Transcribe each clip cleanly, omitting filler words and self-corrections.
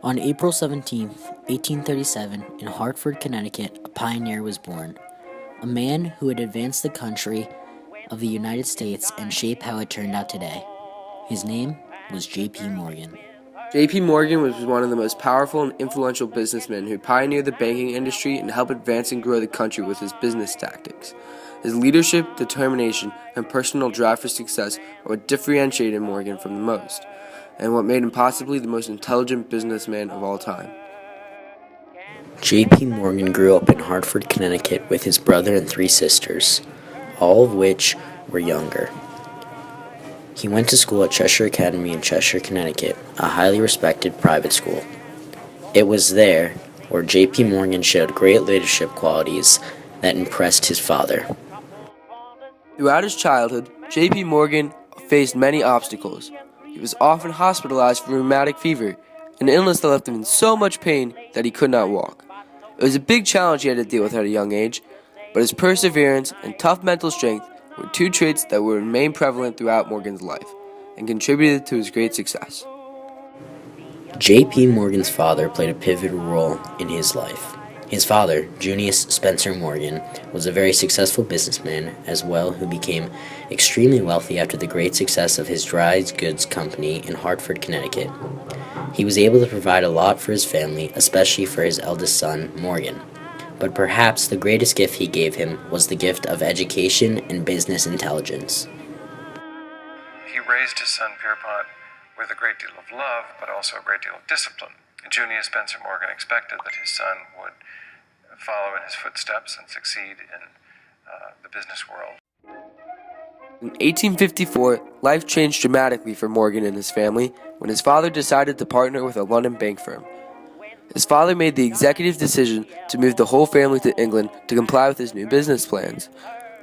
On April 17, 1837, in Hartford, Connecticut, a pioneer was born, a man who would advance the country of the United States and shape how it turned out today. His name was J.P. Morgan. J.P. Morgan was one of the most powerful and influential businessmen who pioneered the banking industry and helped advance and grow the country with his business tactics. His leadership, determination, and personal drive for success are what differentiated Morgan from the most, and what made him possibly the most intelligent businessman of all time. J.P. Morgan grew up in Hartford, Connecticut with his brother and three sisters, all of which were younger. He went to school at Cheshire Academy in Cheshire, Connecticut, a highly respected private school. It was there where J.P. Morgan showed great leadership qualities that impressed his father. Throughout his childhood, J.P. Morgan faced many obstacles. He was often hospitalized for rheumatic fever, an illness that left him in so much pain that he could not walk. It was a big challenge he had to deal with at a young age, but his perseverance and tough mental strength were two traits that would remain prevalent throughout Morgan's life and contributed to his great success. J.P. Morgan's father played a pivotal role in his life. His father, Junius Spencer Morgan, was a very successful businessman as well who became extremely wealthy after the great success of his dry goods company in Hartford, Connecticut. He was able to provide a lot for his family, especially for his eldest son, Morgan. But perhaps the greatest gift he gave him was the gift of education and business intelligence. He raised his son Pierpont with a great deal of love, but also a great deal of discipline. Junius Spencer Morgan expected that his son would follow in his footsteps and succeed in the business world. In 1854, life changed dramatically for Morgan and his family when his father decided to partner with a London bank firm. His father made the executive decision to move the whole family to England to comply with his new business plans.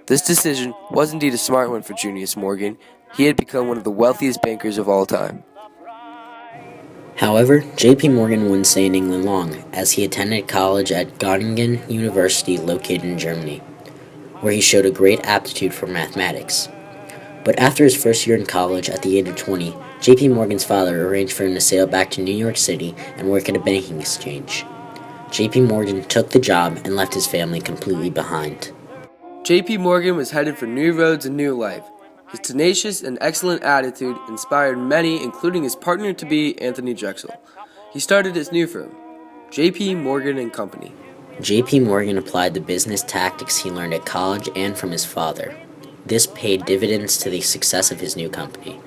This decision was indeed a smart one for Junius Morgan. He had become one of the wealthiest bankers of all time. However, J.P. Morgan wouldn't stay in England long, as he attended college at Göttingen University located in Germany, where he showed a great aptitude for mathematics. But after his first year in college, at the age of 20, J.P. Morgan's father arranged for him to sail back to New York City and work at a banking exchange. J.P. Morgan took the job and left his family completely behind. J.P. Morgan was headed for new roads and new life. His tenacious and excellent attitude inspired many, including his partner-to-be, Anthony Drexel. He started his new firm, J.P. Morgan & Company. J.P. Morgan applied the business tactics he learned at college and from his father. This paid dividends to the success of his new company.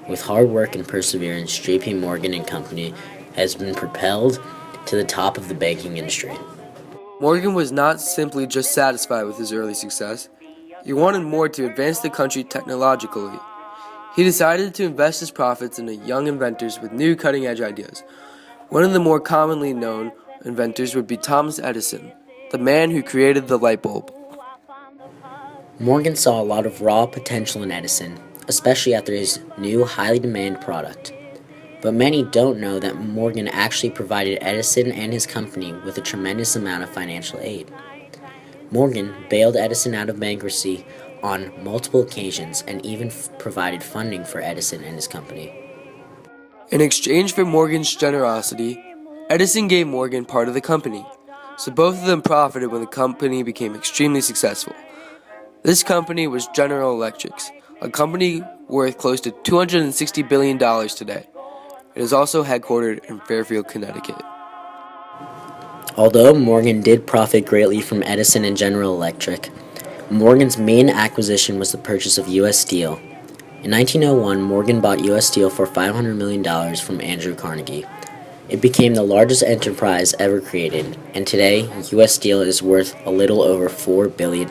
With hard work and perseverance, J.P. Morgan & Company has been propelled to the top of the banking industry. Morgan was not simply just satisfied with his early success. He wanted more to advance the country technologically. He decided to invest his profits into young inventors with new cutting-edge ideas. One of the more commonly known inventors would be Thomas Edison, the man who created the light bulb. Morgan saw a lot of raw potential in Edison, especially after his new highly demanded product. But many don't know that Morgan actually provided Edison and his company with a tremendous amount of financial aid. Morgan bailed Edison out of bankruptcy on multiple occasions and even provided funding for Edison and his company. In exchange for Morgan's generosity, Edison gave Morgan part of the company, so both of them profited when the company became extremely successful. This company was General Electric's, a company worth close to $260 billion today. It is also headquartered in Fairfield, Connecticut. Although Morgan did profit greatly from Edison and General Electric, Morgan's main acquisition was the purchase of U.S. Steel. In 1901, Morgan bought U.S. Steel for $500 million from Andrew Carnegie. It became the largest enterprise ever created, and today, U.S. Steel is worth a little over $4 billion.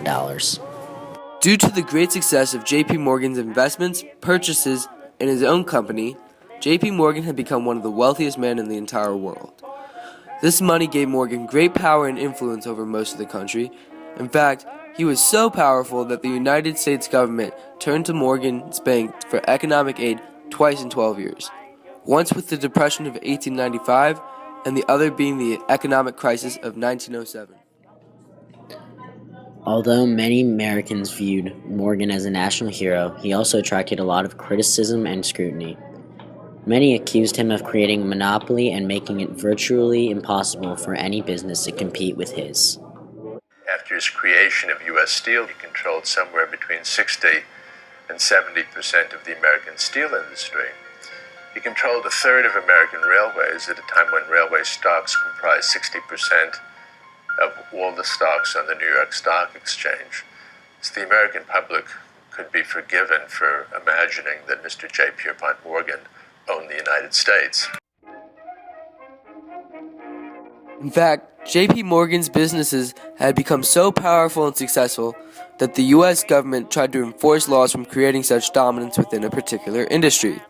Due to the great success of J.P. Morgan's investments, purchases, and his own company, J.P. Morgan had become one of the wealthiest men in the entire world. This money gave Morgan great power and influence over most of the country. In fact, he was so powerful that the United States government turned to Morgan's bank for economic aid twice in 12 years. Once with the Depression of 1895, and the other being the economic crisis of 1907. Although many Americans viewed Morgan as a national hero, he also attracted a lot of criticism and scrutiny. Many accused him of creating a monopoly and making it virtually impossible for any business to compete with his. After his creation of U.S. Steel, he controlled somewhere between 60 and 70% of the American steel industry. He controlled a third of American railways at a time when railway stocks comprised 60% of all the stocks on the New York Stock Exchange. So the American public could be forgiven for imagining that Mr. J. Pierpont Morgan owned the United States. In fact, J.P. Morgan's businesses had become so powerful and successful that the U.S. government tried to enforce laws from creating such dominance within a particular industry.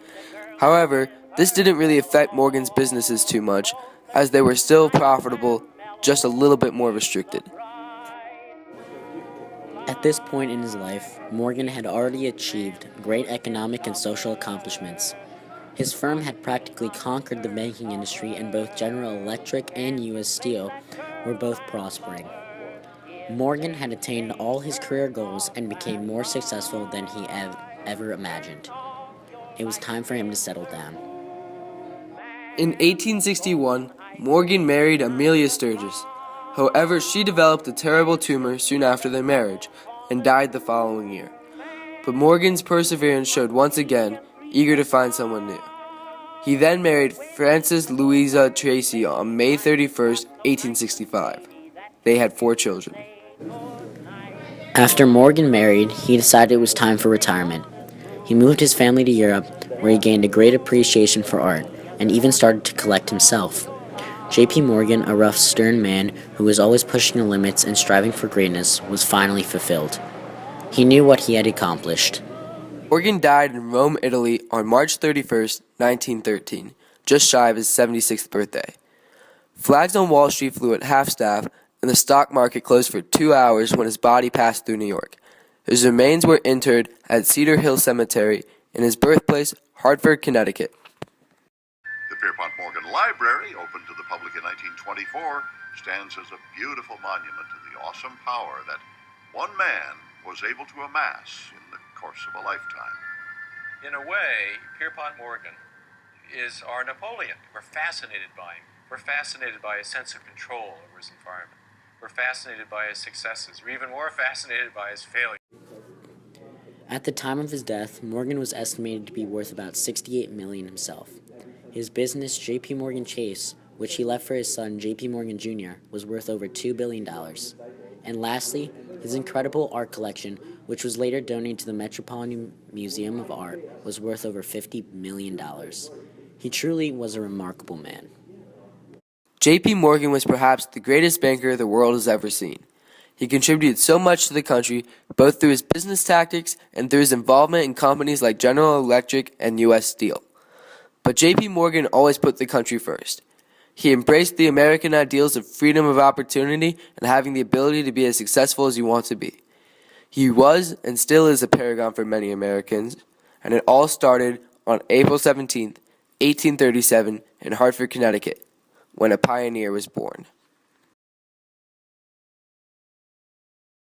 However, this didn't really affect Morgan's businesses too much, as they were still profitable, just a little bit more restricted. At this point in his life, Morgan had already achieved great economic and social accomplishments. His firm had practically conquered the banking industry, and both General Electric and U.S. Steel were both prospering. Morgan had attained all his career goals and became more successful than he ever imagined. It was time for him to settle down. In 1861, Morgan married Amelia Sturgis. However, she developed a terrible tumor soon after their marriage and died the following year. But Morgan's perseverance showed once again, eager to find someone new. He then married Frances Louisa Tracy on May 31st, 1865. They had 4 children. After Morgan married, he decided it was time for retirement. He moved his family to Europe, where he gained a great appreciation for art, and even started to collect himself. J.P. Morgan, a rough, stern man who was always pushing the limits and striving for greatness, was finally fulfilled. He knew what he had accomplished. Morgan died in Rome, Italy on March 31st, 1913, just shy of his 76th birthday. Flags on Wall Street flew at half-staff, and the stock market closed for 2 hours when his body passed through New York. His remains were interred at Cedar Hill Cemetery in his birthplace, Hartford, Connecticut. The Pierpont Morgan Library, opened to the public in 1924, stands as a beautiful monument to the awesome power that one man was able to amass in the course of a lifetime. In a way, Pierpont Morgan is our Napoleon. We're fascinated by him. We're fascinated by his sense of control over his environment. We're fascinated by his successes. We're even more fascinated by his failures. At the time of his death, Morgan was estimated to be worth about $68 million himself. His business, J.P. Morgan Chase, which he left for his son, J.P. Morgan Jr., was worth over $2 billion. And lastly, his incredible art collection, which was later donated to the Metropolitan Museum of Art, was worth over $50 million. He truly was a remarkable man. J.P. Morgan was perhaps the greatest banker the world has ever seen. He contributed so much to the country, both through his business tactics and through his involvement in companies like General Electric and U.S. Steel. But J.P. Morgan always put the country first. He embraced the American ideals of freedom of opportunity and having the ability to be as successful as you want to be. He was and still is a paragon for many Americans, and it all started on April 17, 1837, in Hartford, Connecticut, when a pioneer was born.